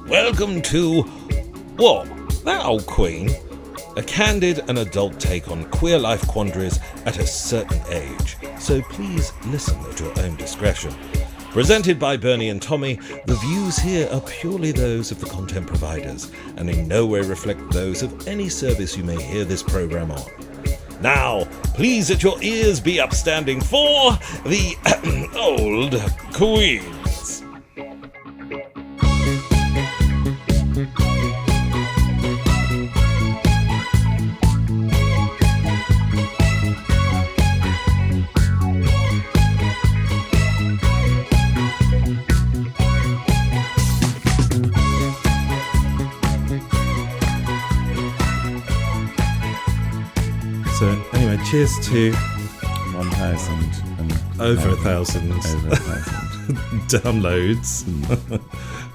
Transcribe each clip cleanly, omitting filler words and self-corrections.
Welcome to What? That Old Queen? A candid and adult take on queer life quandaries at a certain age. So please listen at your own discretion. Presented by Bernie and Tommy, the views here are purely those of the content providers and in no way reflect those of any service you may hear this program on. Now, please let your ears be upstanding for the Old Queens. So anyway, cheers to 1,000 and over 1,000 downloads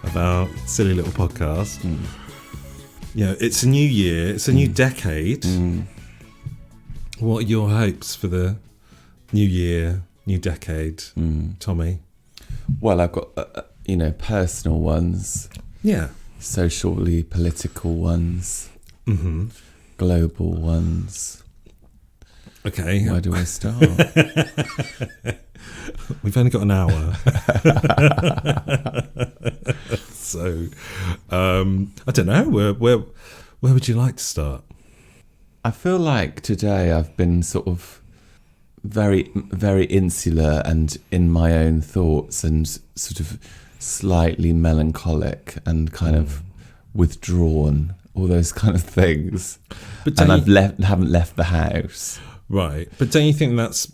of our silly little podcast. You know, it's a new year, it's a new decade. What are your hopes for the new year, new decade, Tommy? Well, I've got personal ones, Yeah. socially political ones, global ones. Okay. Where do I start? We've only got an hour. So, I don't know. Where would you like to start? I feel like today I've been sort of very, very insular and in my own thoughts and sort of slightly melancholic and kind of withdrawn, all those kind of things. But and haven't left the house. Right. But don't you think that's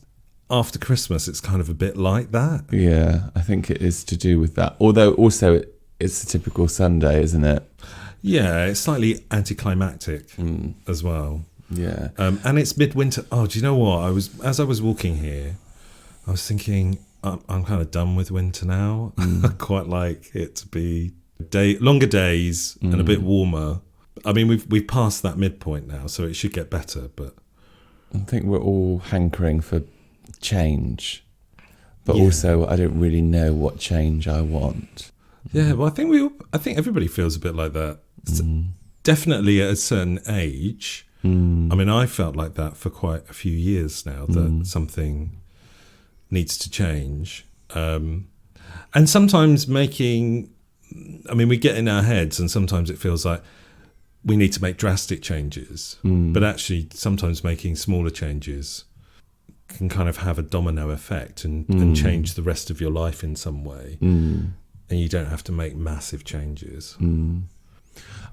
after Christmas, it's kind of a bit like that? Yeah, I think it is to do with that. Although also it's a typical Sunday, isn't it? Yeah, it's slightly anticlimactic as well. Yeah. And it's midwinter. Oh, do you know what? As I was walking here, I was thinking, I'm kind of done with winter now. I quite like it to be longer days and a bit warmer. I mean, we've passed that midpoint now, so it should get better. But I think we're all hankering for change, but also I don't really know what change I want. Yeah, well, I think everybody feels a bit like that. Definitely at a certain age. I mean, I felt like that for quite a few years now, that something needs to change. And sometimes we get in our heads and sometimes it feels like we need to make drastic changes. But actually, sometimes making smaller changes can kind of have a domino effect and change the rest of your life in some way. And you don't have to make massive changes.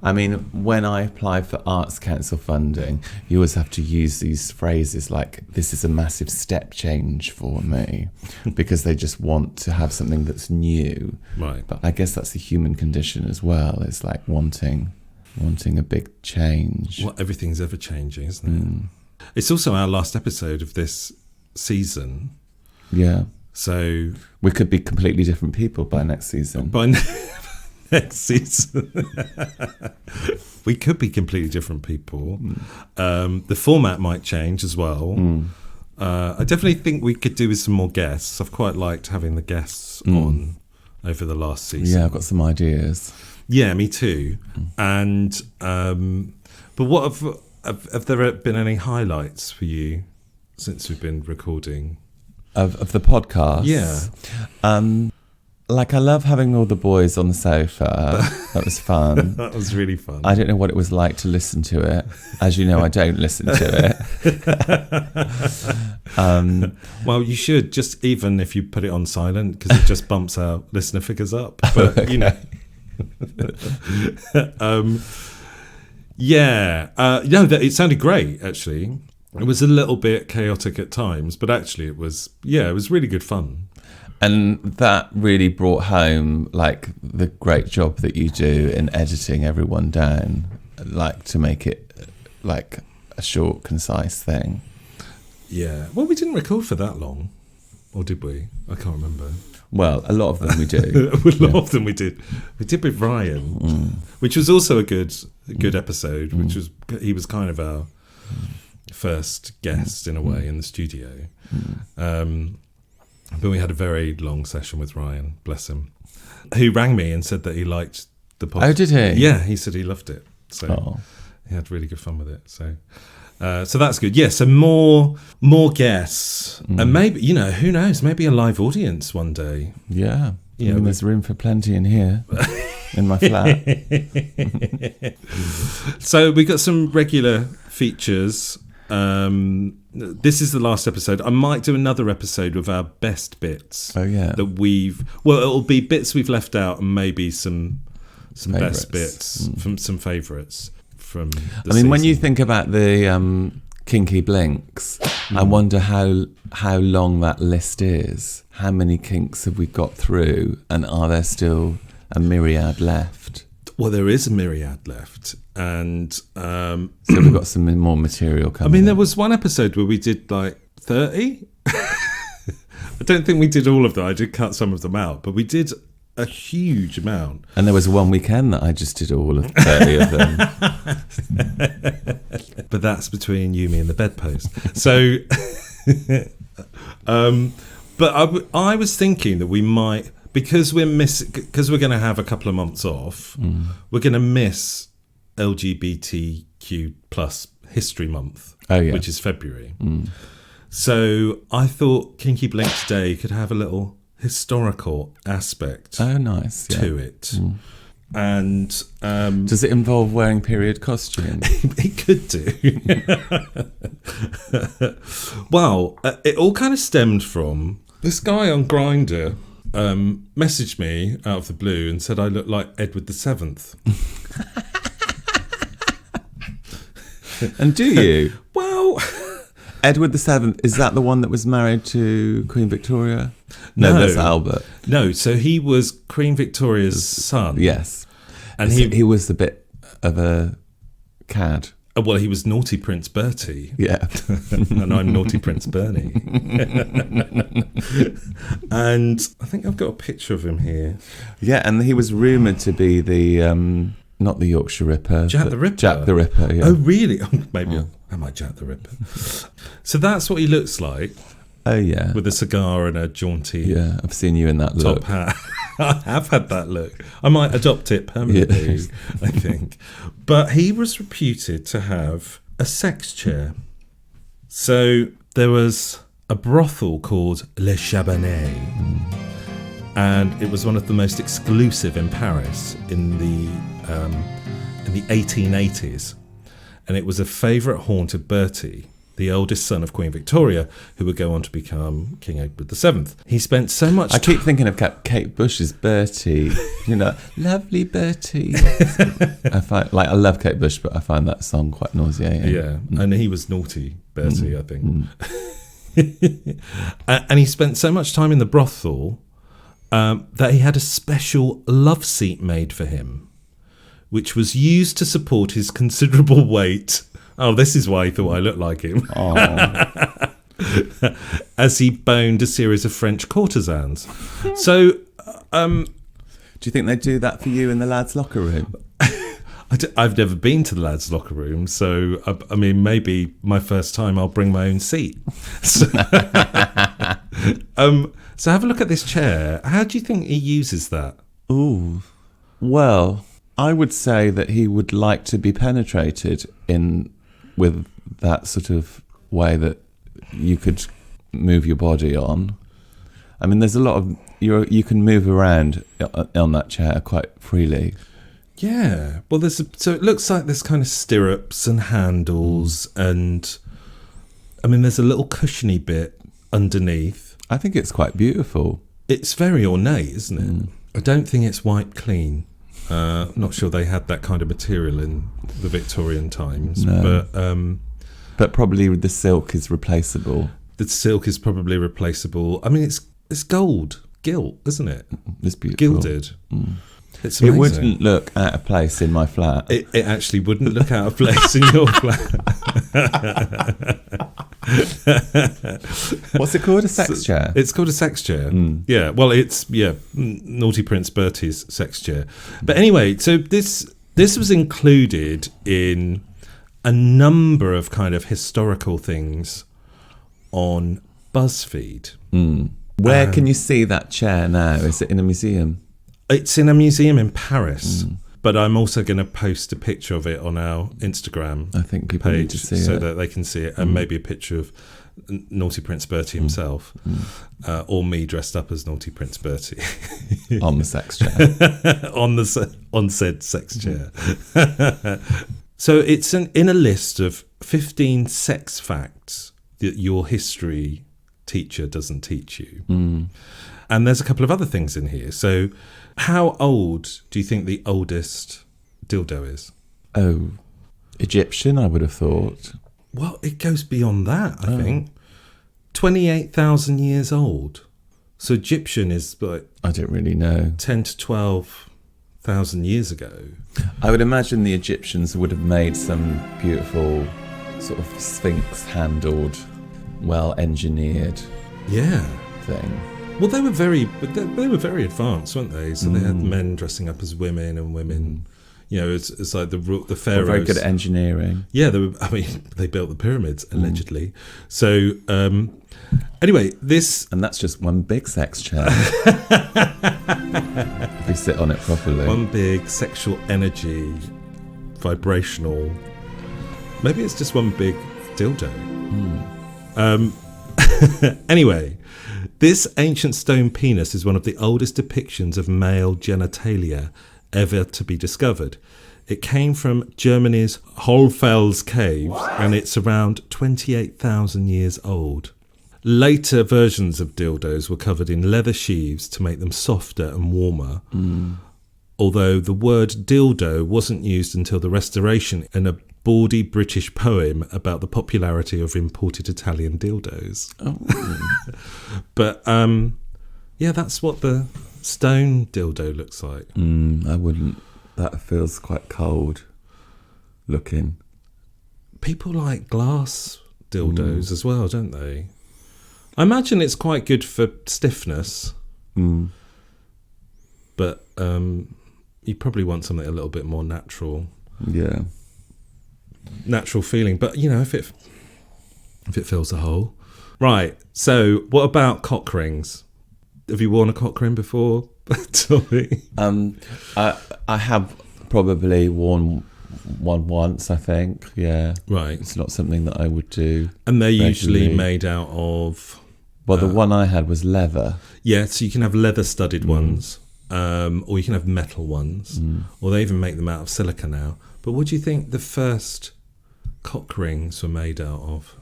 I mean, when I apply for Arts Council funding, you always have to use these phrases like, this is a massive step change for me, because they just want to have something that's new. Right. But I guess that's the human condition as well. It's like wanting a big change. Well, everything's ever changing, isn't it? It's also our last episode of this season. Yeah. So we could be completely different people by next season. By next season. We could be completely different people. The format might change as well. I definitely think we could do with some more guests. I've quite liked having the guests on over the last season. Yeah, I've got some ideas. Yeah, me too. And but what have there been any highlights for you since we've been recording of the podcast? Yeah. Like, I love having all the boys on the sofa. That was fun. That was really fun. I don't know what it was like to listen to it. As you know, I don't listen to it. Well, you should, just even if you put it on silent, because it just bumps our listener figures up. But, okay. You know. It sounded great, actually. It was a little bit chaotic at times, but actually it was really good fun. And that really brought home, like, the great job that you do in editing everyone down, like, to make it, like, a short, concise thing. Yeah. Well, we didn't record for that long. Or did we? I can't remember. Well, a lot of them we do. A lot of them we did. We did with Ryan, which was also a good episode, he was kind of our first guest, in a way, in the studio. But we had a very long session with Ryan, bless him, who rang me and said that he liked the pod. Oh, did he? Yeah, he said he loved it. So he had really good fun with it. So that's good. Yeah, so more guests. And maybe, who knows, maybe a live audience one day. Yeah. There's room for plenty in here, in my flat. So we got some regular features. This is the last episode. I might do another episode with our best bits. Oh, yeah. It'll be bits we've left out and maybe some Favourites. best bits from some favourites from the season. When you think about the Kinky Blinks, I wonder how long that list is. How many kinks have we got through, and are there still a myriad left? Well, there is a myriad left, and so we've got some more material coming. there was one episode where we did like 30. I don't think we did all of them. I did cut some of them out, but we did a huge amount. And there was one weekend that I just did all of 30 of them. But that's between you, me, and the bedpost. So, but I was thinking that we might, because we're going to have a couple of months off, we're going to miss LGBTQ plus History Month, which is February. So I thought Kinky Blink today could have a little historical aspect to it. And does it involve wearing period costume? It could do. Well, it all kind of stemmed from this guy on Grindr messaged me out of the blue and said I look like Edward VII. And do you? Well, Edward VII, is that the one that was married to Queen Victoria? No, that's Albert. No, so he was Queen Victoria's son. Yes. And he was a bit of a cad. Well, he was naughty Prince Bertie. Yeah. And I'm naughty Prince Bernie. And I think I've got a picture of him here. Yeah, and he was rumoured to be the... not the Yorkshire Ripper. Jack the Ripper? Jack the Ripper, yeah. Oh, really? Maybe I might Jack the Ripper. So that's what he looks like. Oh, yeah. With a cigar and a jaunty... Yeah, I've seen you in that look. Top hat. I have had that look. I might adopt it permanently, I think. But he was reputed to have a sex chair. So there was a brothel called Le Chabanais. And it was one of the most exclusive in Paris in the 1880s, and it was a favourite haunt of Bertie, the eldest son of Queen Victoria, who would go on to become King Edward VII. He spent so much. I keep thinking of Kate Bush's Bertie, lovely Bertie. I love Kate Bush, but I find that song quite nauseating. Yeah, and he was naughty Bertie, I think. And he spent so much time in the brothel. That he had a special love seat made for him, which was used to support his considerable weight. Oh, this is why he thought I looked like him. As he boned a series of French courtesans. So, do you think they do that for you in the lads' locker room? I've never been to the lads' locker room, so maybe my first time I'll bring my own seat. So have a look at this chair. How do you think he uses that? Ooh, well, I would say that he would like to be penetrated with that sort of way that you could move your body on. There's a lot of you can move around on that chair quite freely. Yeah, well, so it looks like there's kind of stirrups and handles, and there's a little cushiony bit underneath. I think it's quite beautiful. It's very ornate, isn't it? I don't think it's wiped clean. Not sure they had that kind of material in the Victorian times. No. But probably the silk is replaceable. The silk is probably replaceable. It's gold, gilt, isn't it? It's beautiful. Gilded. It's amazing. It wouldn't look out of place in my flat. It actually wouldn't look out of place in your flat. What's it called? A sex chair? It's called a sex chair. Yeah. Well, it's naughty Prince Bertie's sex chair. But anyway, so this was included in a number of kind of historical things on BuzzFeed. Where can you see that chair now? Is it in a museum? It's in a museum in Paris. But I'm also going to post a picture of it on our Instagram I think people need to page see so it. that they can see it, and maybe a picture of Naughty Prince Bertie himself, or me dressed up as Naughty Prince Bertie On the sex chair. on said sex chair. So it's in a list of 15 sex facts that your history teacher doesn't teach you. And there's a couple of other things in here. So how old do you think the oldest dildo is? Oh, Egyptian, I would have thought. Well, it goes beyond that, I think. 28,000 years old. So Egyptian is like I don't really know. 10 to 12,000 years ago. I would imagine the Egyptians would have made some beautiful sort of sphinx-handled, well-engineered Yeah. thing. Well, they were very advanced, weren't they? So they had men dressing up as women and women. You know, it's like the They're pharaohs. very good at engineering. Yeah, they built the pyramids allegedly. So anyway, this And that's just one big sex chair. If we sit on it properly. one big sexual energy, vibrational. Maybe it's just one big dildo. Anyway, this ancient stone penis is one of the oldest depictions of male genitalia ever to be discovered. It came from Germany's Hohlfels caves, and it's around 28,000 years old. Later versions of dildos were covered in leather sheaths to make them softer and warmer, although the word dildo wasn't used until the Restoration in a bawdy British poem about the popularity of imported Italian dildos. But yeah, that's what the stone dildo looks like. I wouldn't. That feels quite cold looking. People like glass dildos as well, don't they? I imagine it's quite good for stiffness, but you probably want something a little bit more natural feeling. But you know, if it fills a hole, right? So, what about cock rings? Have you worn a cock ring before, Tommy? I have probably worn one once, I think. Yeah. Right. It's not something that I would do. And they're usually regularly. made out of. Well, the one I had was leather. Yeah, so you can have leather-studded ones, or you can have metal ones, or they even make them out of silica now. But what do you think the first cock rings were made out of?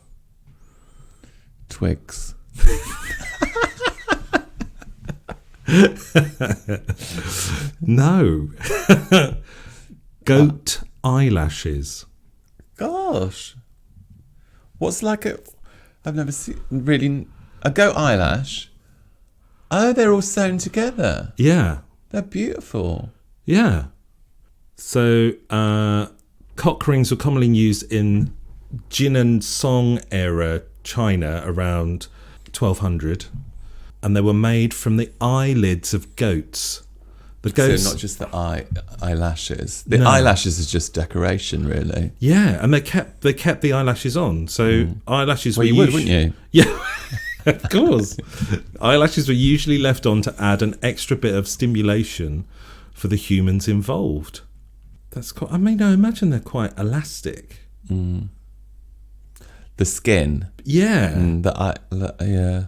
Twigs. No. Goat eyelashes. Gosh. What's like a... I've never seen... Really... A goat eyelash? Oh, they're all sewn together. Yeah. They're beautiful. Yeah. So, cock rings were commonly used in Jin and Song era China around 1200, and they were made from the eyelids of goats. The goats, So not just the eyelashes. The eyelashes is just decoration, really. yeah, and they kept the eyelashes on. So eyelashes Well, were you would, wouldn't you? Yeah, of course. Eyelashes were usually left on to add an extra bit of stimulation for the humans involved. That's quite. I mean, I imagine they're quite elastic. The skin. Yeah, Yeah.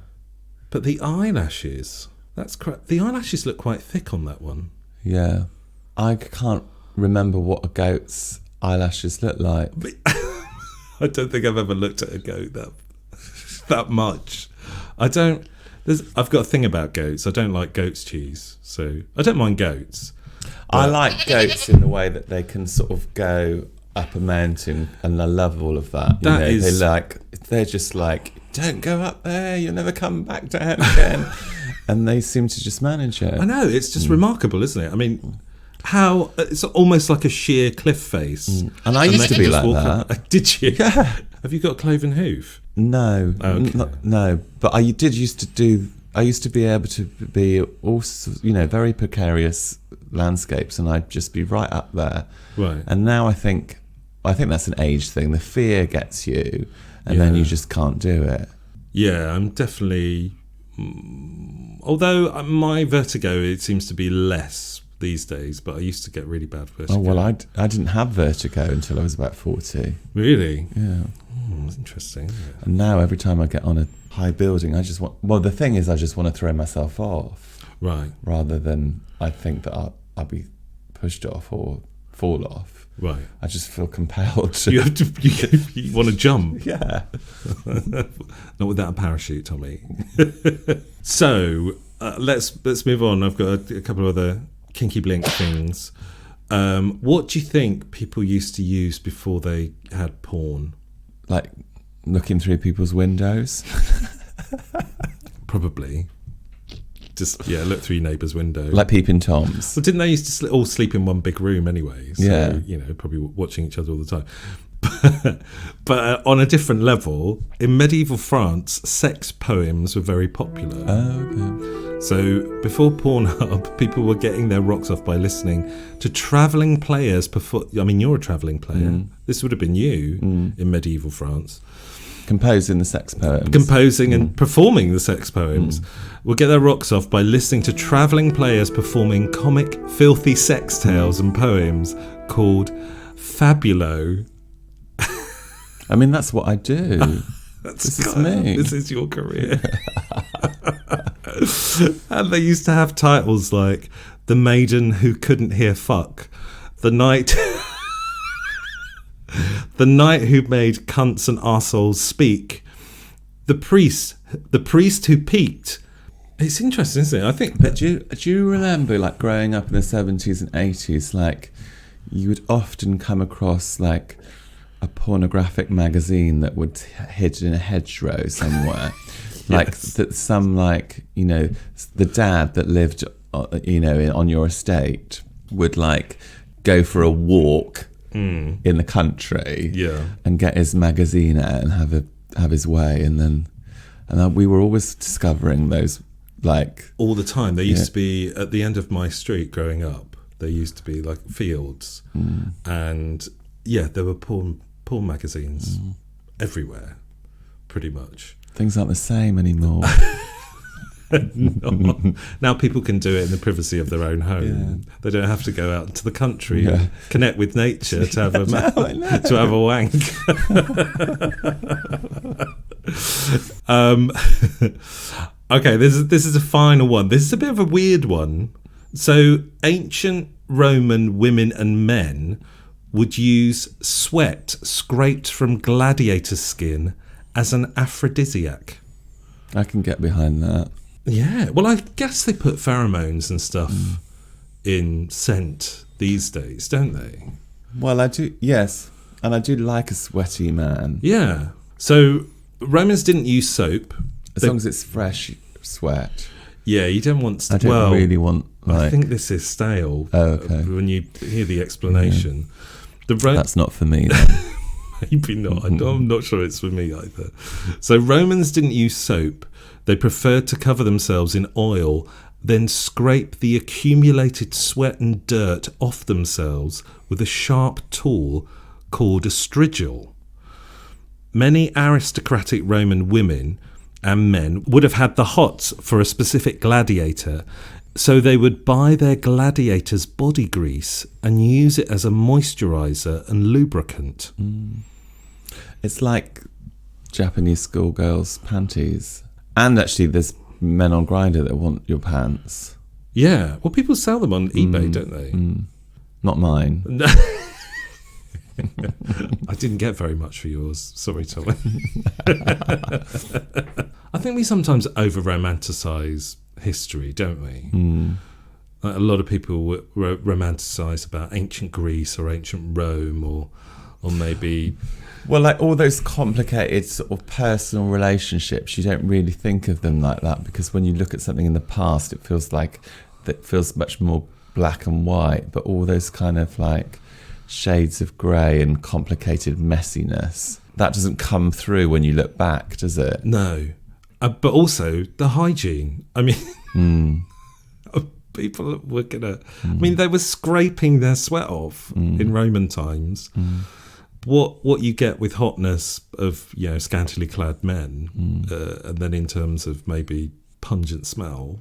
but the eyelashes. That's correct. The eyelashes look quite thick on that one. Yeah. I can't remember what a goat's eyelashes look like. I don't think I've ever looked at a goat that much. I've got a thing about goats. I don't like goat's cheese, so I don't mind goats. I like goats in the way that they can sort of go up a mountain, and I love all of that. They're just like, don't go up there, you'll never come back down again. And they seem to just manage it. I know, it's just remarkable, isn't it? I mean, how it's almost like a sheer cliff face. And I used they to can be just like walk that. up. Did you? Yeah. Have you got a cloven hoof? No. Okay. No. But I used to be able to be also, very precarious landscapes, and I'd just be right up there. Right. And now I think that's an age thing. The fear gets you, and then you just can't do it. Yeah, I'm definitely. Although my vertigo, it seems to be less these days, but I used to get really bad vertigo. Oh, well, I didn't have vertigo until I was about 40. Really? Yeah. That's interesting. Isn't it? And now every time I get on a high building, I just want... Well, the thing is, I just want to throw myself off. Right. Rather than I think that I'll be pushed off or fall off. Right. I just feel compelled to... You want to jump? Yeah. Not without a parachute, Tommy. So let's move on. I've got a couple of other kinky blink things. What do you think people used to use before they had porn? Like looking through people's windows? Probably. Just, look through your neighbour's window. Like peeping Toms. Well, didn't they used to all sleep in one big room anyway? So, Yeah. Probably watching each other all the time. But on a different level, in medieval France, sex poems were very popular. Oh, okay. So before Pornhub, people were getting their rocks off by listening to travelling players perform. I mean, you're a travelling player. This would have been you in medieval France. Composing the sex poems. Composing and performing the sex poems will get their rocks off by listening to travelling players performing comic, filthy sex tales and poems called fabulo. I mean, that's what I do. This is me. This is your career. And they used to have titles like The Maiden Who Couldn't Hear Fuck, The Knight... The Knight Who Made Cunts and Arseholes Speak, The Priest Who Peaked. It's interesting, isn't it? I think. But do you remember, like, growing up in the 70s and 80s, like, you would often come across, like, a pornographic magazine that would hid in a hedgerow somewhere. Like, that some, like, the dad that lived, on your estate would, like, go for a walk in the country, and get his magazine out and have his way, and we were always discovering those, like, all the time. There used to be at the end of my street growing up. There used to be like fields, and there were porn magazines everywhere, pretty much. Things aren't the same anymore. No. Now people can do it in the privacy of their own home. They don't have to go out into the country and connect with nature to have a wank. Okay, this is a final one. This is a bit of a weird one. So ancient Roman women and men would use sweat scraped from gladiator skin as an aphrodisiac. I can get behind that. Yeah, well, I guess they put pheromones and stuff in scent these days, don't they? Well, I do, yes. And I do like a sweaty man. Yeah. So Romans didn't use soap. As long as it's fresh sweat. Yeah, you don't want... I don't really want... I think this is stale. Oh, okay. When you hear the explanation. That's not for me, then. Maybe not. I'm not sure it's for me either. So Romans didn't use soap. They preferred to cover themselves in oil, then scrape the accumulated sweat and dirt off themselves with a sharp tool called a strigil. Many aristocratic Roman women and men would have had the hots for a specific gladiator, so they would buy their gladiator's body grease and use it as a moisturiser and lubricant. It's like Japanese schoolgirls' panties. And actually, there's men on Grindr that want your pants. Yeah, well, people sell them on eBay, don't they? Not mine. I didn't get very much for yours. Sorry, Tommy. I think we sometimes over-romanticise history, don't we? Like a lot of people romanticise about ancient Greece or ancient Rome or maybe... Well, like all those complicated sort of personal relationships, you don't really think of them like that, because when you look at something in the past, it feels much more black and white. But all those kind of like shades of grey and complicated messiness, that doesn't come through when you look back, does it? No. But also the hygiene. I mean, people were gonna... I mean, they were scraping their sweat off in Roman times. What you get with hotness of scantily clad men, and then in terms of maybe pungent smell,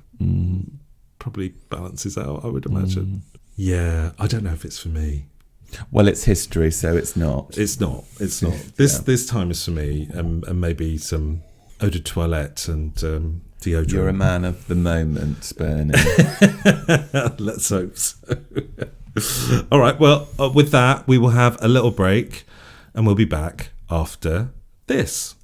probably balances out, I would imagine. Yeah, I don't know if it's for me. Well, it's history, so it's not. It's not. This time is for me, and maybe some eau de toilette and deodorant. You're a man of the moment, Bernie. Let's hope so. All right, well, with that, we will have a little break, and we'll be back after this.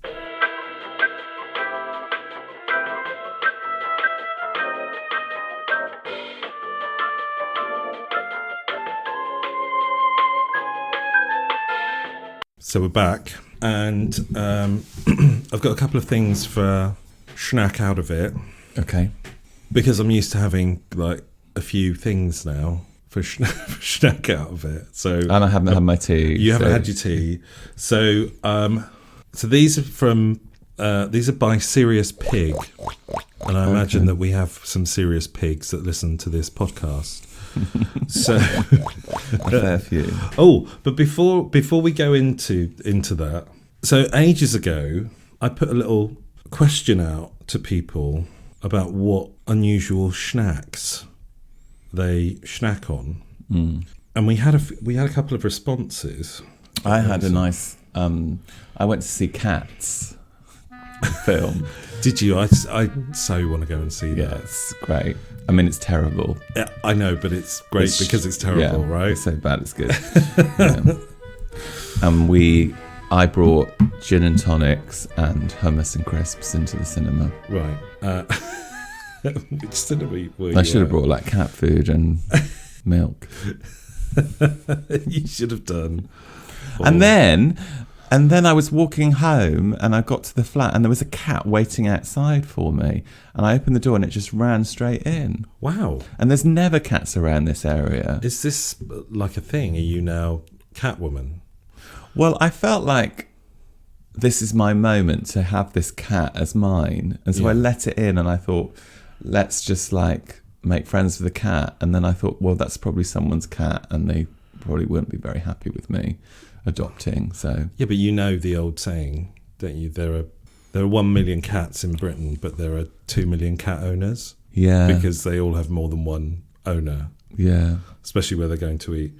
So we're back, and I've got a couple of things for Shnack out of it. Okay. Because I'm used to having like a few things now for Shnack out of it. So And I haven't had my tea. You haven't had your tea. So these are from these are by Serious Pig, and I imagine that we have some serious pigs that listen to this podcast. So a fair few. Oh, but before we go into that, so ages ago I put a little question out to people about what unusual snacks they snack on, and we had a couple of responses. I had a nice. I went to see Cats film. Did you? I so want to go and see that. Yeah, it's great. I mean, it's terrible. Yeah, I know, but it's great because it's terrible, right? It's so bad, it's good. Yeah. And I brought gin and tonics and hummus and crisps into the cinema. Right. Which cinema were you I should have at? brought like cat food and milk. You should have done. And then I was walking home and I got to the flat and there was a cat waiting outside for me. And I opened the door and it just ran straight in. Wow. And there's never cats around this area. Is this like a thing? Are you now Catwoman? Well, I felt like this is my moment to have this cat as mine. And so I let it in and I thought, let's just like make friends with the cat. And then I thought, well, that's probably someone's cat and they probably wouldn't be very happy with me adopting. So yeah, but you know the old saying, don't you? There are 1 million cats in Britain, but there are 2 million cat owners. Yeah, because they all have more than one owner. Yeah, especially where they're going to eat.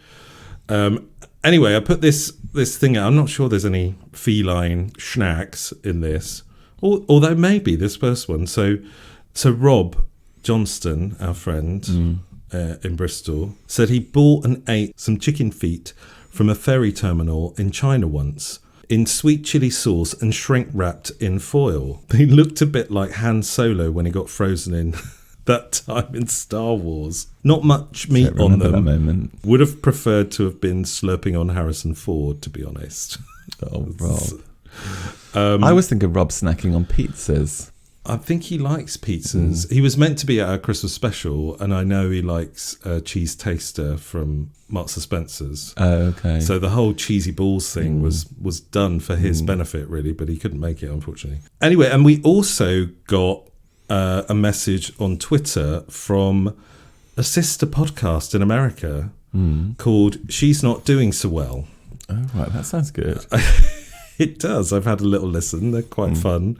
Anyway, I put this thing out. I'm not sure there's any feline snacks in this, although maybe this first one. So Rob Johnston, our friend in Bristol, said he bought and ate some chicken feet from a ferry terminal in China once, in sweet chili sauce and shrink wrapped in foil. They looked a bit like Han Solo when he got frozen in that time in Star Wars. Not much meat on them. That moment. Would have preferred to have been slurping on Harrison Ford, to be honest. Oh, Rob. I was thinking Rob snacking on pizzas. I think he likes pizzas. He was meant to be at our Christmas special, and I know he likes a cheese taster from Marks and Spencer's. Oh, okay. So the whole cheesy balls thing was done for his benefit, really, but he couldn't make it, unfortunately. Anyway, and we also got a message on Twitter from a sister podcast in America called She's Not Doing So Well. Oh, right, that sounds good. It does. I've had a little listen. They're quite fun.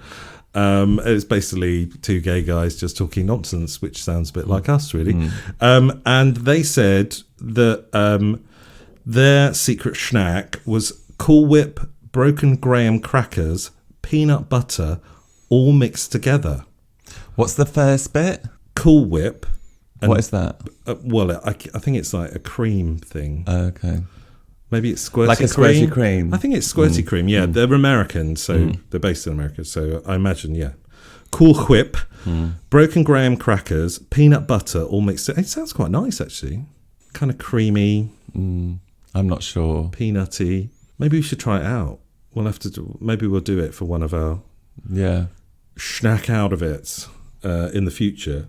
It's basically two gay guys just talking nonsense, which sounds a bit like us, really. And they said that their secret snack was Cool Whip, broken graham crackers, peanut butter, all mixed together. What's the first bit? Cool Whip. What is that? I think it's like a cream thing. Oh, okay. Maybe it's squirty cream. Like a squirty cream. I think it's squirty cream. Yeah, they're American, so they're based in America. So I imagine, yeah. Cool Whip, broken graham crackers, peanut butter, all mixed. It sounds quite nice, actually. Kind of creamy. I'm not sure. Peanutty. Maybe we should try it out. We'll have to. Maybe we'll do it for one of our snack out of it in the future.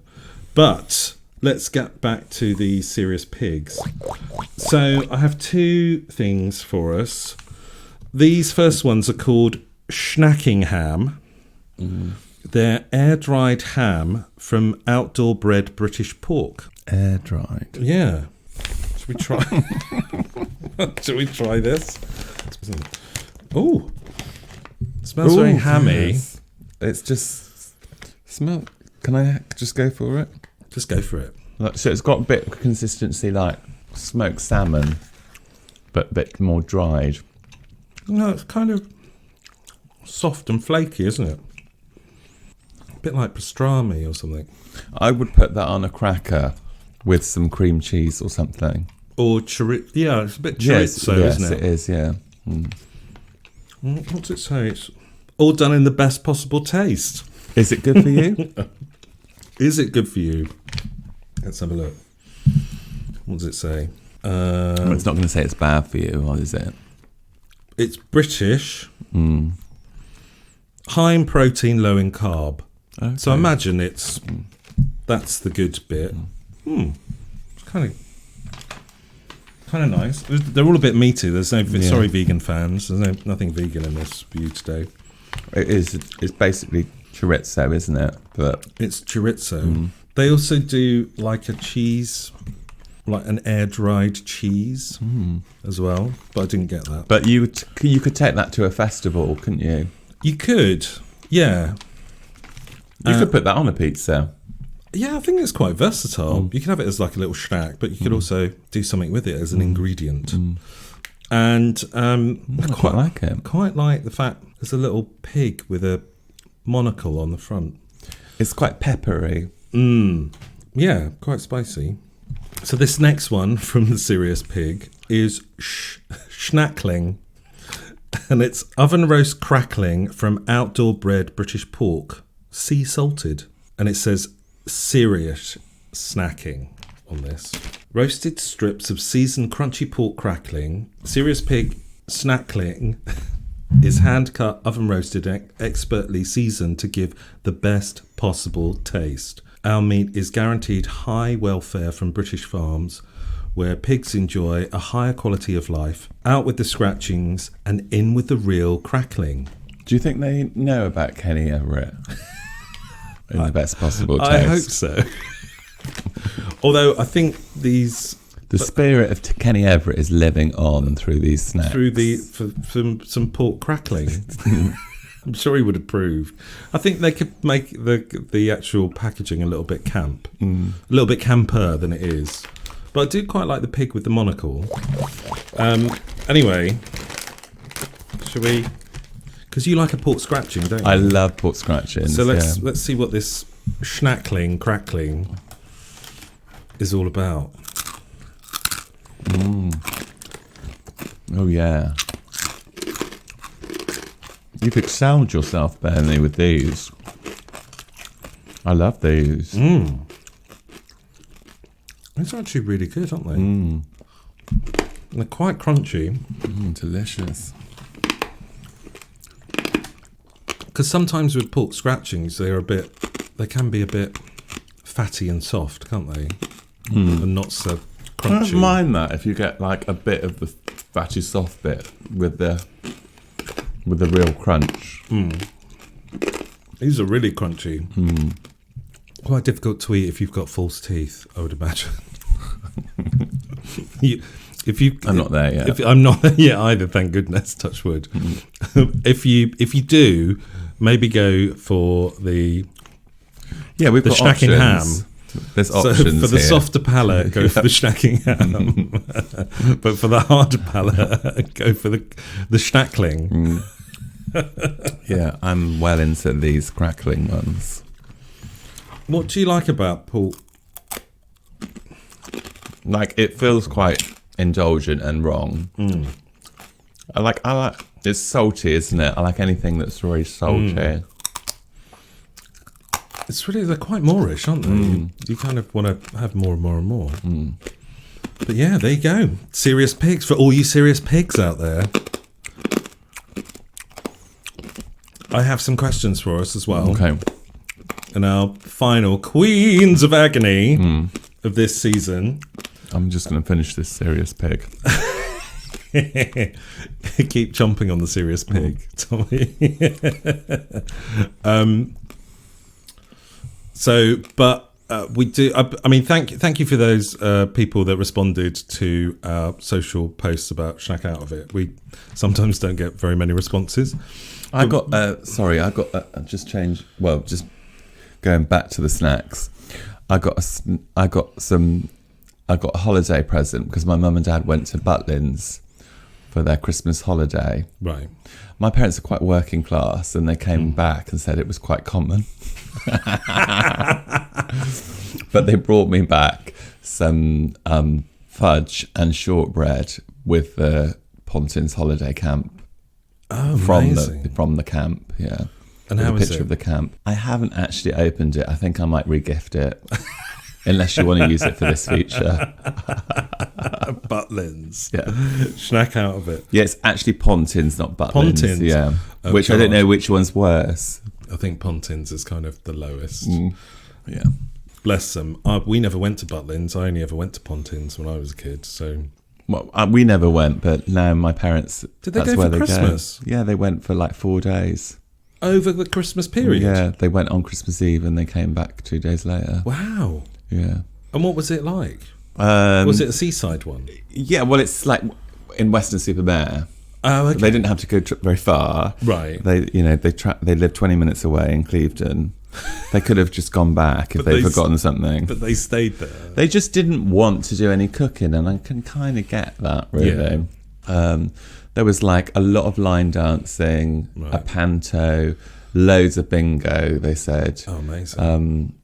But let's get back to the serious pigs. So I have two things for us. These first ones are called Snacking Ham. They're air-dried ham from outdoor bred British pork. Air-dried? Yeah. Should we try? Should we try this? Oh, smells very hammy. Yes. It's just Can I just go for it? Just go for it. So it's got a bit of consistency like smoked salmon, but a bit more dried. No, it's kind of soft and flaky, isn't it? A bit like pastrami or something. I would put that on a cracker with some cream cheese or something. Or chorizo. Yeah, it's a bit chorizo, yes, isn't it? It is, yeah. What's it say? It's all done in the best possible taste. Is it good for you? Is it good for you? Let's have a look. What does it say? It's not going to say it's bad for you, or is it? It's British. High in protein, low in carb. Okay. So I imagine that's the good bit. It's kind of nice. They're all a bit meaty. There's no sorry vegan fans. There's nothing vegan in this for you today. It is. It's basically chorizo, isn't it? But it's chorizo. They also do like a cheese, like an air dried cheese as well. But I didn't get that. But you could take that to a festival, couldn't you? You could, yeah. You could put that on a pizza. Yeah, I think it's quite versatile. You can have it as like a little snack, but you could also do something with it as an ingredient. And I quite like it. Quite like the fact there's a little pig with a monocle on the front. It's quite peppery. Yeah, quite spicy. So this next one from the Serious Pig is Schnackling. And it's oven roast crackling from outdoor bred British pork, sea salted. And it says serious snacking on this. Roasted strips of seasoned crunchy pork crackling. Serious Pig Snackling is hand cut, oven roasted, expertly seasoned to give the best possible taste. Our meat is guaranteed high welfare from British farms, where pigs enjoy a higher quality of life. Out with the scratchings and in with the real crackling. Do you think they know about Kenny Everett? In the best possible taste? I hope so. Although I think the spirit of Kenny Everett is living on through these snacks. Through some pork crackling. I'm sure he would approve. I think they could make the actual packaging a little bit camp. A little bit camper than it is. But I do quite like the pig with the monocle. Anyway, shall we? Because you like a pork scratching, don't you? I love pork scratching. So let's see what this schnackling, crackling is all about. Oh yeah. You've excelled yourself, Bernie, with these. I love these. It's actually really good, aren't they? And they're quite crunchy. Delicious. Because sometimes with pork scratchings, they can be a bit fatty and soft, can't they? And not so crunchy. I don't mind that if you get like a bit of the fatty soft bit with the real crunch. These are really crunchy. Quite difficult to eat if you've got false teeth, I would imagine. I'm not there yet. I'm not there yet either, thank goodness, touch wood. If you do, maybe go for the we've got snacking options. ham. There's options for the here. softer palate, go for the snacking ham. But for the harder palate, go for the schnackling. Yeah, I'm well into these crackling ones. What do you like about pork? Like, it feels quite indulgent and wrong. I like it's salty, isn't it? I like anything that's very salty. It's really, they're quite Moorish, aren't they? You kind of want to have more and more and more. But yeah, there you go. Serious Pigs, for all you serious pigs out there. I have some questions for us as well. Okay. And our final Queens of Agony of this season. I'm just going to finish this Serious Pig. Keep chomping on the Serious Pig, Tommy. We do. I mean, thank you for those people that responded to our social posts about Shnack Out of It. We sometimes don't get very many responses. Just going back to the snacks. I got some I got a holiday present because my mum and dad went to Butlins for their Christmas holiday. Right. My parents are quite working class, and they came back and said it was quite common. But they brought me back some fudge and shortbread with the Pontins holiday camp. Oh, from amazing. the camp, yeah. And with how a is picture it? of the camp. I haven't actually opened it. I think I might regift it. Unless you want to use it for this feature. Butlins. Yeah. Schnack out of it. Yeah, it's actually Pontins, not Butlins. Pontins? Yeah. Oh, which I don't God. know which one's worse. I think Pontins is kind of the lowest. Yeah. Bless them. We never went to Butlins. I only ever went to Pontins when I was a kid. So Well, we never went, but now my parents... Did they that's go where for they Christmas? Go. Yeah, they went for like 4 days. over the Christmas period? Yeah, they went on Christmas Eve and they came back 2 days later. Wow. Yeah. And what was it like? Was it a seaside one? Yeah, well, it's like in Weston-super-Mare. Oh, okay. They didn't have to go very far. Right. They lived 20 minutes away in Clevedon. They could have just gone back if they'd forgotten something. But they stayed there. They just didn't want to do any cooking, and I can kind of get that, really. Yeah. There was like a lot of line dancing, Right. a panto, loads of bingo, they said. Oh, amazing.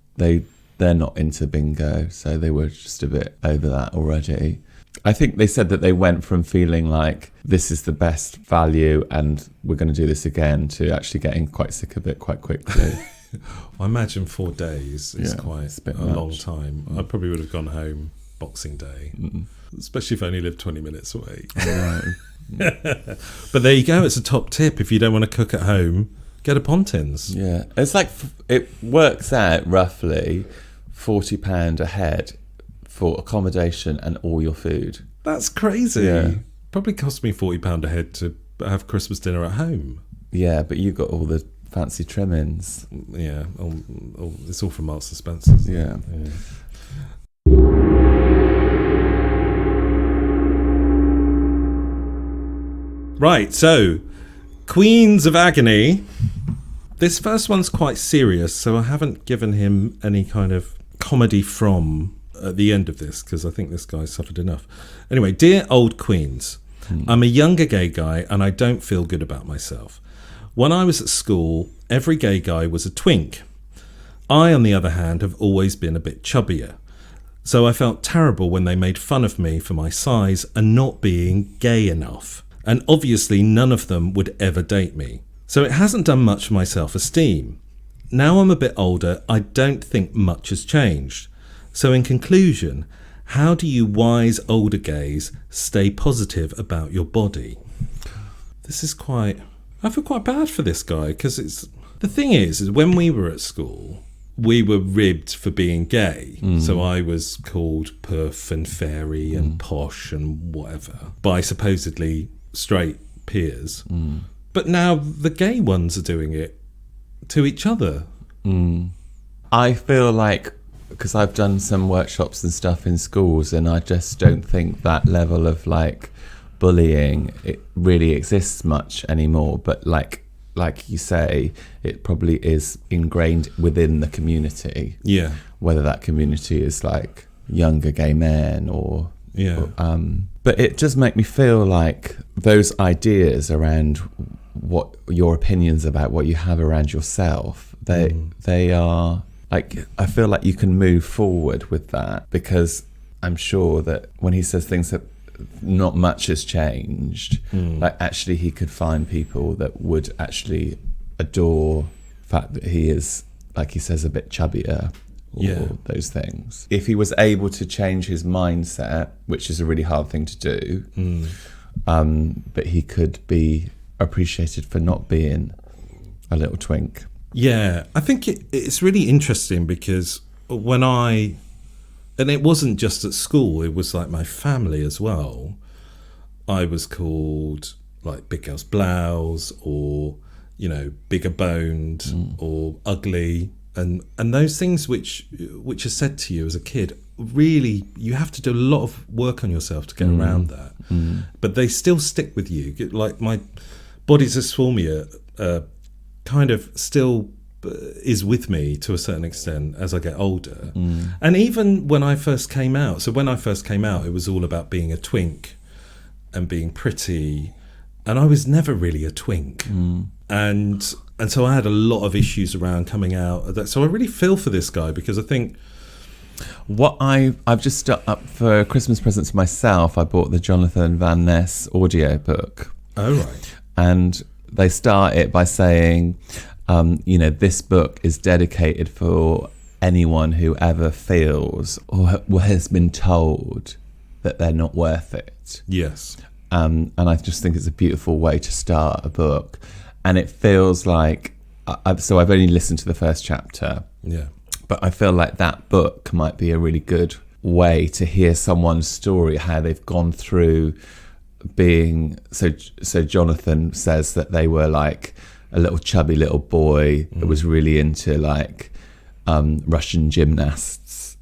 They're not into bingo, so they were just a bit over that already. I think they said that they went from feeling like this is the best value and we're going to do this again to actually getting quite sick of it quite quickly. I imagine 4 days is Yeah, quite it's a bit a much. long time. I probably would have gone home Boxing Day, especially if I only lived 20 minutes away. But there you go. It's a top tip. If you don't want to cook at home, get a Pontins. Yeah, it's like it works out roughly £40 a head for accommodation and all your food. That's crazy. Yeah. Probably cost me £40 a head to have Christmas dinner at home. Yeah, but you got all the fancy trimmings. Yeah, it's all from Marks and Spencer's. Yeah. Right, so Queens of Agony. This first one's quite serious, so I haven't given him any kind of comedy from at the end of this because I think this guy suffered enough. Anyway, dear old Queens, I'm a younger gay guy and I don't feel good about myself. When I was at school, every gay guy was a twink. I, on the other hand, have always been a bit chubbier. So I felt terrible when they made fun of me for my size and not being gay enough. And obviously none of them would ever date me. So it hasn't done much for my self-esteem. Now I'm a bit older, I don't think much has changed. So in conclusion, how do you wise older gays stay positive about your body? This is I feel quite bad for this guy because the thing is when we were at school, we were ribbed for being gay. So I was called puff and fairy and posh and whatever by supposedly straight peers. But now the gay ones are doing it to each other. I feel like, because I've done some workshops and stuff in schools, and I just don't think that level of like bullying, it really exists much anymore. But like you say, it probably is ingrained within the community. Yeah. Whether that community is like younger gay men or... Yeah. But it does make me feel like those ideas around what your opinions about what you have around yourself, they are like, I feel like you can move forward with that, because I'm sure that when he says things that not much has changed, like actually he could find people that would actually adore the fact that he is, like he says, a bit chubbier. Or those things. If he was able to change his mindset, which is a really hard thing to do, but he could be appreciated for not being a little twink. Yeah, I think it's really interesting because and it wasn't just at school, it was like my family as well. I was called like big girl's blouse, or, bigger boned, or ugly. And those things which are said to you as a kid, really, you have to do a lot of work on yourself to get around that. But they still stick with you. Like my body dysmorphia kind of still is with me to a certain extent as I get older. And even when I first came out, it was all about being a twink and being pretty, and I was never really a twink. And so I had a lot of issues around coming out. So I really feel for this guy, because I think what I've just up for Christmas presents for myself, I bought the Jonathan Van Ness audiobook. Oh, right. And they start it by saying, this book is dedicated for anyone who ever feels or has been told that they're not worth it. Yes. And I just think it's a beautiful way to start a book. And it feels like, I've only listened to the first chapter. Yeah. But I feel like that book might be a really good way to hear someone's story, how they've gone through being... So Jonathan says that they were like a little chubby little boy that was really into like Russian gymnastics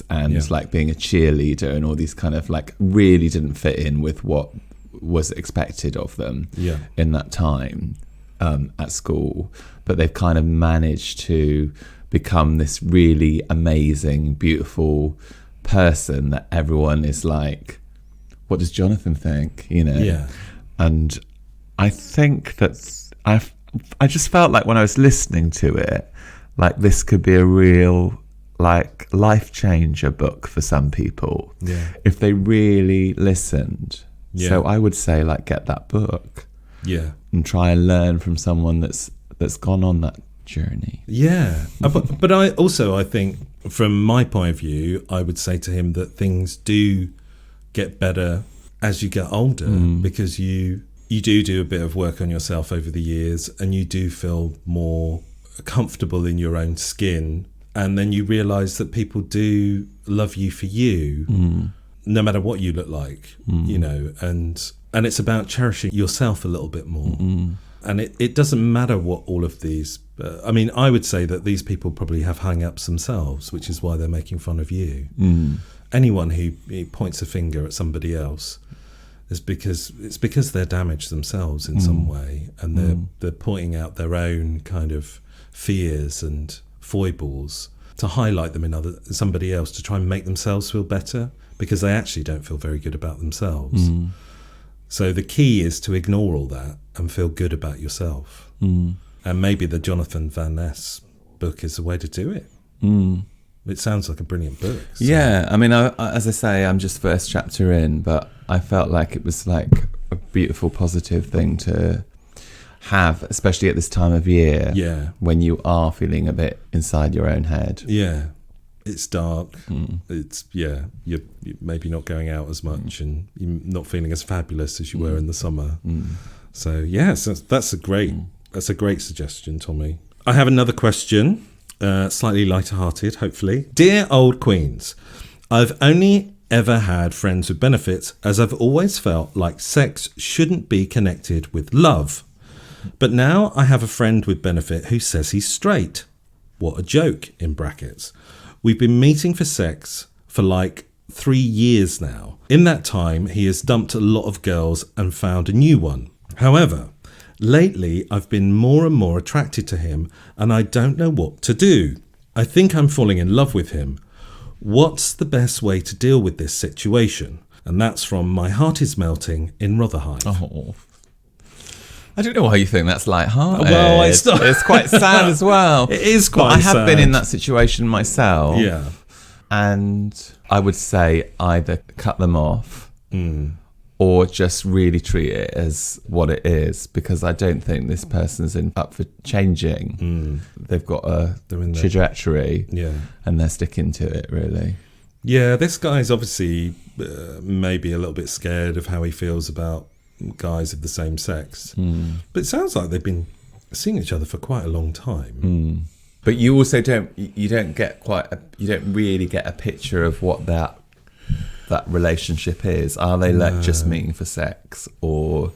and like being a cheerleader and all these kind of like really didn't fit in with what was expected of them in that time at school. But they've kind of managed to become this really amazing, beautiful person that everyone is like, what does Jonathan think? Yeah. And I think that I just felt like when I was listening to it, like this could be a real like life changer book for some people if they really listened. So I would say like get that book and try and learn from someone that's gone on that journey. But I think from my point of view, I would say to him that things do get better as you get older, because you do a bit of work on yourself over the years, and you do feel more comfortable in your own skin, and then you realise that people do love you for you, no matter what you look like, and it's about cherishing yourself a little bit more. And it doesn't matter what all of these... I would say that these people probably have hang-ups themselves, which is why they're making fun of you. Anyone who points a finger at somebody else is because they're damaged themselves in some way, and they're pointing out their own kind of fears and foibles to highlight them in somebody else, to try and make themselves feel better, because they actually don't feel very good about themselves. So the key is to ignore all that and feel good about yourself. And maybe the Jonathan Van Ness book is the way to do it. It sounds like a brilliant book. So. Yeah, as I say, I'm just first chapter in, but I felt like it was like a beautiful, positive thing to have, especially at this time of year. Yeah. When you are feeling a bit inside your own head. Yeah. It's dark. It's you're maybe not going out as much, and you're not feeling as fabulous as you were in the summer. So that's a great suggestion, Tommy. I have another question, slightly lighter-hearted, hopefully. Dear old Queens, I've only ever had friends with benefits, as I've always felt like sex shouldn't be connected with love. But now I have a friend with benefit who says he's straight. What a joke, in brackets. We've been meeting for sex for like 3 years now. In that time, he has dumped a lot of girls and found a new one. However, lately I've been more and more attracted to him, and I don't know what to do. I think I'm falling in love with him. What's the best way to deal with this situation? And that's from My Heart Is Melting in Rotherhithe. Oh. I don't know why you think that's light-hearted. Well, it's not. It's quite sad as well. It is quite sad. I have been in that situation myself. Yeah. And I would say either cut them off or just really treat it as what it is, because I don't think this person's up for changing. They've got a trajectory and they're sticking to it, really. Yeah, this guy's obviously maybe a little bit scared of how he feels about guys of the same sex, but it sounds like they've been seeing each other for quite a long time. But you also don't really get a picture of what that relationship is. Are they just meeting for sex, or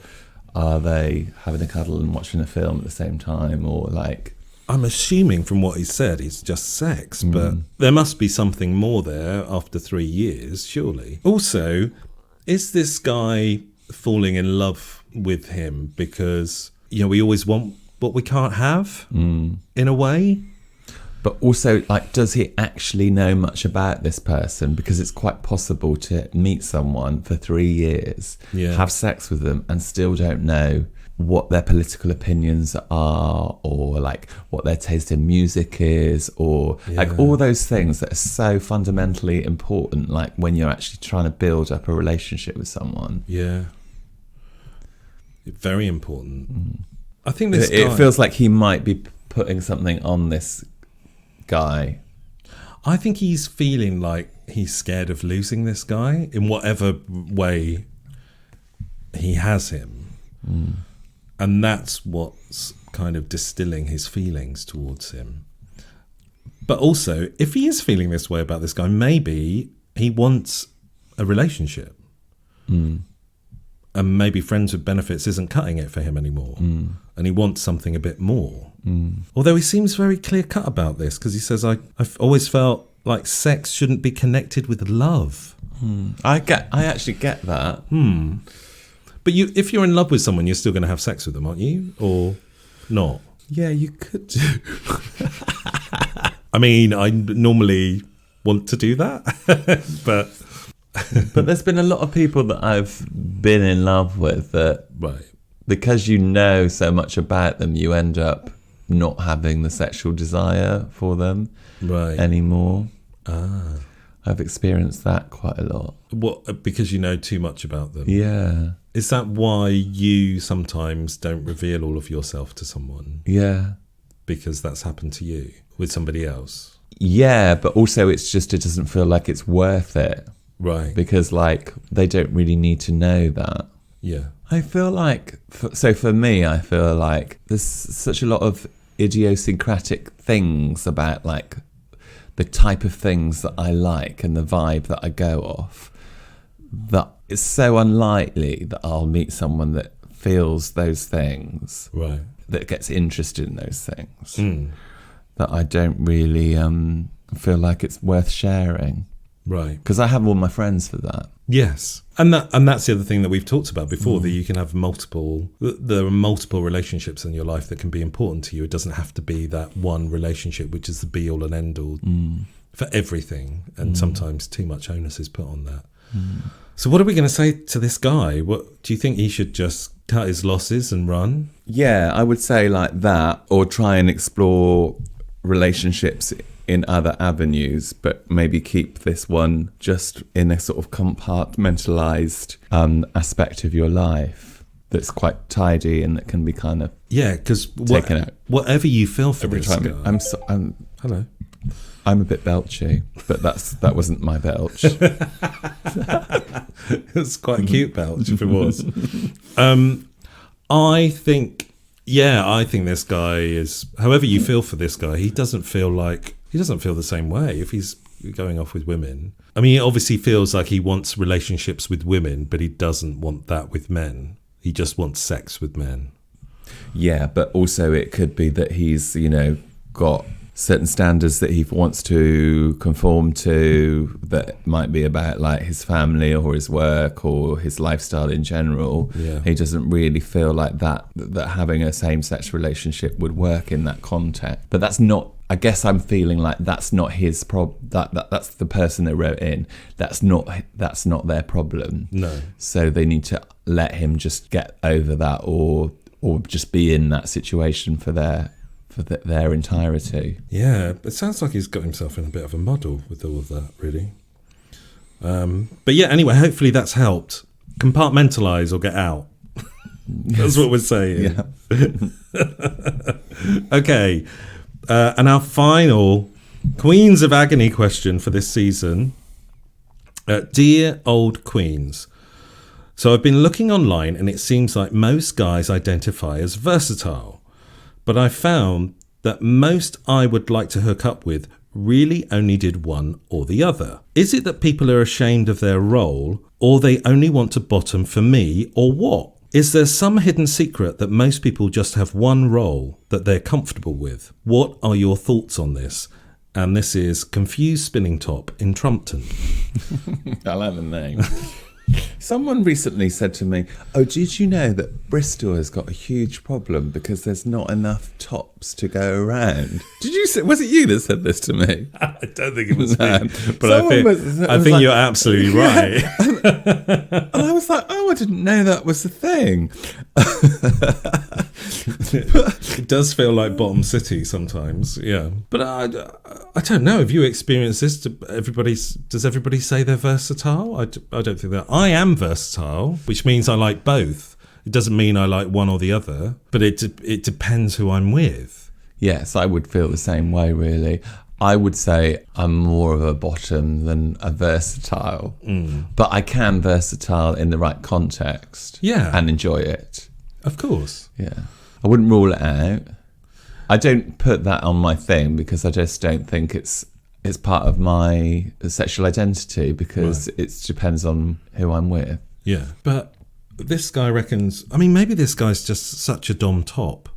are they having a cuddle and watching a film at the same time, or like... I'm assuming from what he said it's just sex, but there must be something more there after 3 years, surely. Also, is this guy falling in love with him because we always want what we can't have in a way. But also, like, does he actually know much about this person? Because it's quite possible to meet someone for 3 years, have sex with them, and still don't know what their political opinions are, or like what their taste in music is, or like all those things that are so fundamentally important, like when you're actually trying to build up a relationship with someone. Yeah. Very important. I think this It feels like he might be putting something on this guy. I think he's feeling like he's scared of losing this guy in whatever way he has him. And that's what's kind of distilling his feelings towards him. But also, if he is feeling this way about this guy, maybe he wants a relationship. And maybe friends with benefits isn't cutting it for him anymore. And he wants something a bit more. Although he seems very clear-cut about this, because he says, I've always felt like sex shouldn't be connected with love. I actually get that. But if you're in love with someone, you're still going to have sex with them, aren't you? Or not? Yeah, you could do. I mean, I normally want to do that. But there's been a lot of people that I've been in love with that, because you know so much about them, you end up not having the sexual desire for them anymore. I've experienced that quite a lot. What? Because you know too much about them? Yeah. Is that why you sometimes don't reveal all of yourself to someone? Yeah. Because that's happened to you with somebody else? Yeah, but also it doesn't feel like it's worth it. Right. Because, like, they don't really need to know that. Yeah. I feel like, for me, I feel like there's such a lot of idiosyncratic things about, like, the type of things that I like and the vibe that I go off, that it's so unlikely that I'll meet someone that feels those things, that gets interested in those things, that I don't really feel like it's worth sharing. Right. Because I have all my friends for that. Yes. And that's the other thing that we've talked about before, that you can have there are multiple relationships in your life that can be important to you. It doesn't have to be that one relationship which is the be all and end all for everything. And sometimes too much onus is put on that. So what are we going to say to this guy? What do you think he should just cut his losses and run? Yeah, I would say like that, or try and explore relationships in other avenues, but maybe keep this one just in a sort of compartmentalized aspect of your life that's quite tidy and that can be kind of because taken out. Whatever you feel for Every this time guy. Hello. I'm a bit belchy, but that wasn't my belch. It's quite a cute belch if it was. I think this guy is, however you feel for this guy, he doesn't feel the same way if he's going off with women. I mean, he obviously feels like he wants relationships with women, but he doesn't want that with men. He just wants sex with men. Yeah, but also it could be that he's, got certain standards that he wants to conform to that might be about like his family or his work or his lifestyle in general. Yeah. He doesn't really feel like that having a same-sex relationship would work in that context. But that's not, I guess I'm feeling like that's not his that's the person that wrote in. That's not their problem. No. So they need to let him just get over that or just be in that situation for their entirety. Yeah, it sounds like he's got himself in a bit of a muddle with all of that, really. But yeah, anyway, hopefully that's helped. Compartmentalise or get out. That's what we're saying. Yeah. Okay, and our final Queens of Agony question for this season. Dear old Queens. So I've been looking online and it seems like most guys identify as versatile. But I found that most I would like to hook up with really only did one or the other. Is it that people are ashamed of their role, or they only want to bottom for me, or what? Is there some hidden secret that most people just have one role that they're comfortable with? What are your thoughts on this? And this is Confused Spinning Top in Trumpton. I like the name. Someone recently said to me, "Oh, did you know that Bristol has got a huge problem because there's not enough tops to go around?" Did you say? Was it you that said this to me? I don't think it was me, but Someone I think you're absolutely right. And I was like, "Oh, I didn't know that was the thing." It does feel like bottom city sometimes, yeah. But I don't know. Have you experienced this? Does everybody say they're versatile? I don't think that. I am versatile, which means I like both. It doesn't mean I like one or the other, but it depends who I'm with. Yes, I would feel the same way, really. I would say I'm more of a bottom than a versatile, but I can versatile in the right context, and enjoy it. Of course, yeah. I wouldn't rule it out. I don't put that on my thing because I just don't think it's part of my sexual identity because it depends on who I'm with. Yeah, but this guy reckons. I mean, maybe this guy's just such a dom top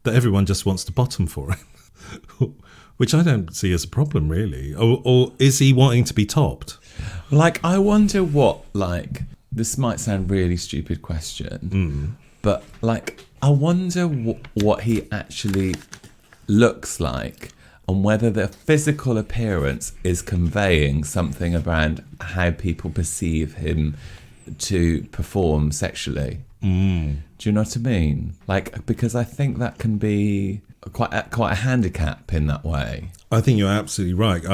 that everyone just wants to bottom for him. Which I don't see as a problem, really. Or is he wanting to be topped? Like, I wonder what, like, this might sound really stupid question, but, like, I wonder what he actually looks like and whether the physical appearance is conveying something around how people perceive him to perform sexually. Do you know what I mean? Like, because I think that can be quite a handicap in that way. I think you're absolutely right.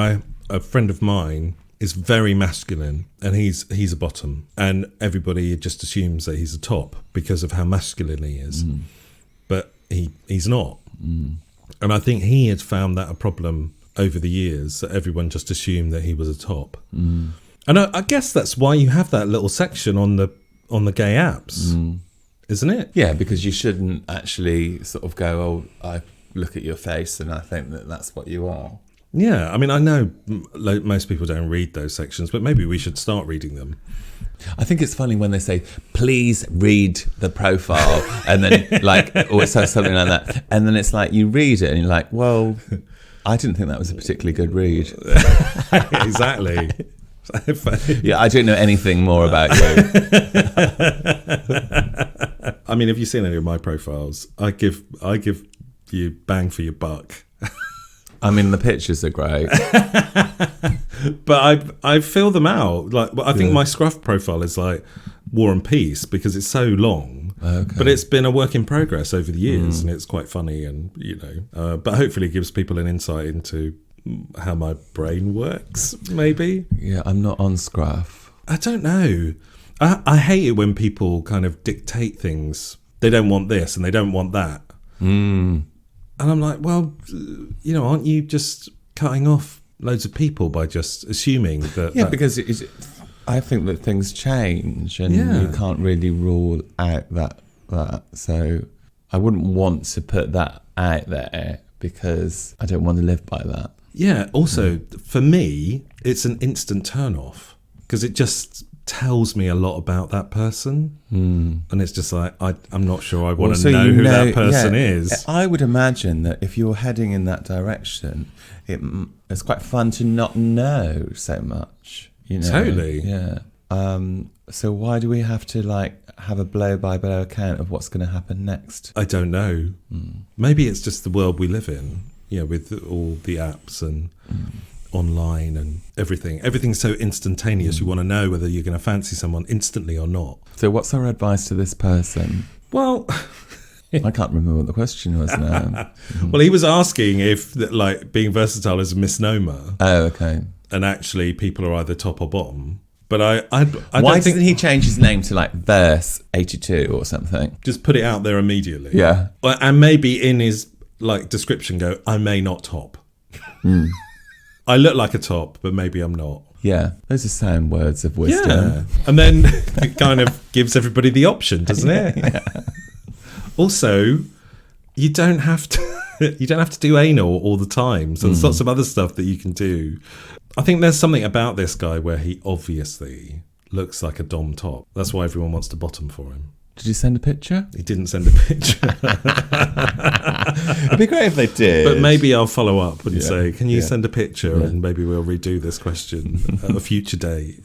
A friend of mine is very masculine, and he's a bottom, and everybody just assumes that he's a top because of how masculine he is, but he's not. And I think he had found that a problem over the years, that everyone just assumed that he was a top. And I guess that's why you have that little section on the gay apps, isn't it? Yeah, because you shouldn't actually sort of go, "Oh, I look at your face and I think that that's what you are." Yeah, I mean, I know most people don't read those sections, but maybe we should start reading them. I think it's funny when they say, "Please read the profile," and then like, or it says something like that, and then it's like you read it and you're like, "Well, I didn't think that was a particularly good read." Exactly. Yeah, I don't know anything more about you. I mean, have you seen any of my profiles? I give you bang for your buck. I mean, the pictures are great, but I fill them out. Like, I think my scruff profile is like War and Peace because it's so long. Okay. But it's been a work in progress over the years, and it's quite funny, and but hopefully it gives people an insight into how my brain works. Maybe. Yeah, I'm not on scruff. I don't know. I hate it when people kind of dictate things. They don't want this and they don't want that. And I'm like, well, aren't you just cutting off loads of people by just assuming that... Yeah, because I think that things change and you can't really rule out that. So I wouldn't want to put that out there because I don't want to live by that. Yeah, also, for me, it's an instant turn-off because it just tells me a lot about that person, and it's just like I'm not sure I want to know who that person is. I would imagine that if you're heading in that direction, it's quite fun to not know so much. Totally. Yeah. So why do we have to have a blow-by-blow account of what's going to happen next? I don't know. Maybe it's just the world we live in. With all the apps and online and everything. Everything's so instantaneous. You want to know whether you're going to fancy someone instantly or not. So what's our advice to this person? Well... I can't remember what the question was now. Well, he was asking if being versatile is a misnomer. Oh, okay. And actually people are either top or bottom. But I why don't think doesn't he change his name to Verse 82 or something? Just put it out there immediately. Yeah. And maybe in his description go, I may not top. I look like a top, but maybe I'm not. Yeah, those are sound words of wisdom. Yeah. And then it kind of gives everybody the option, doesn't it? Yeah. Also, you don't have to do anal all the time. So there's lots of other stuff that you can do. I think there's something about this guy where he obviously looks like a dom top. That's why everyone wants to bottom for him. Did you send a picture? He didn't send a picture. It'd be great if they did. But maybe I'll follow up and say, can you send a picture? And maybe we'll redo this question at a future date.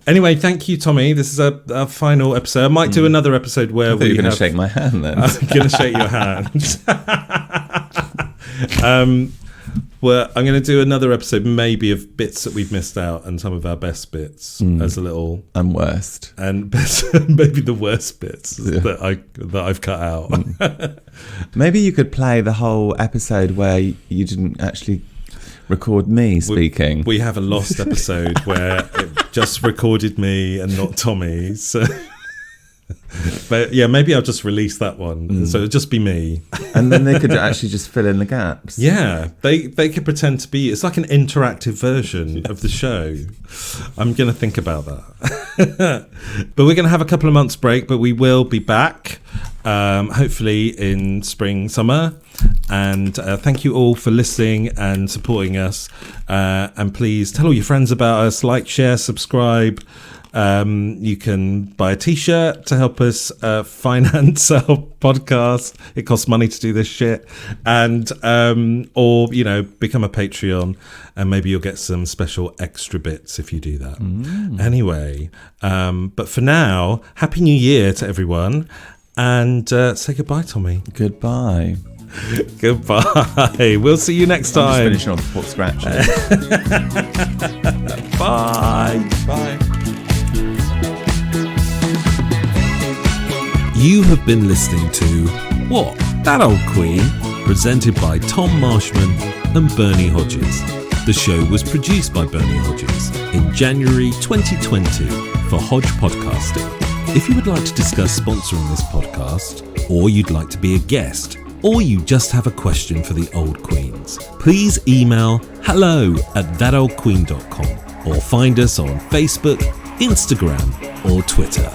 Anyway, thank you, Tommy. This is our final episode. I might do another episode where I thought you were going to shake my hand then. I'm going to shake your hand. Well, I'm going to do another episode maybe of bits that we've missed out and some of our best bits as a little... And worst. And maybe the worst bits that I've cut out. Maybe you could play the whole episode where you didn't actually record me speaking. We have a lost episode where it just recorded me and not Tommy. So... But yeah, maybe I'll just release that one. So it'll just be me. And then they could actually just fill in the gaps. Yeah, they could pretend to be... It's like an interactive version of the show. I'm going to think about that. But we're going to have a couple of months break, but we will be back, hopefully in spring, summer. And thank you all for listening and supporting us. And please tell all your friends about us. Like, share, subscribe. You can buy a t-shirt to help us finance our podcast. It costs money to do this shit. And or become a Patreon, and maybe you'll get some special extra bits if you do that. Anyway, but for now, Happy New Year to everyone, and say goodbye, Tommy. Goodbye. Goodbye. We'll see you next time. I'm just finishing off the pork scratch. Bye. Bye. You have been listening to What? That Old Queen, presented by Tom Marshman and Bernie Hodges. The show was produced by Bernie Hodges in January 2020 for Hodge Podcasting. If you would like to discuss sponsoring this podcast, or you'd like to be a guest, or you just have a question for the Old Queens, please email hello@thatoldqueen.com or find us on Facebook, Instagram, or Twitter.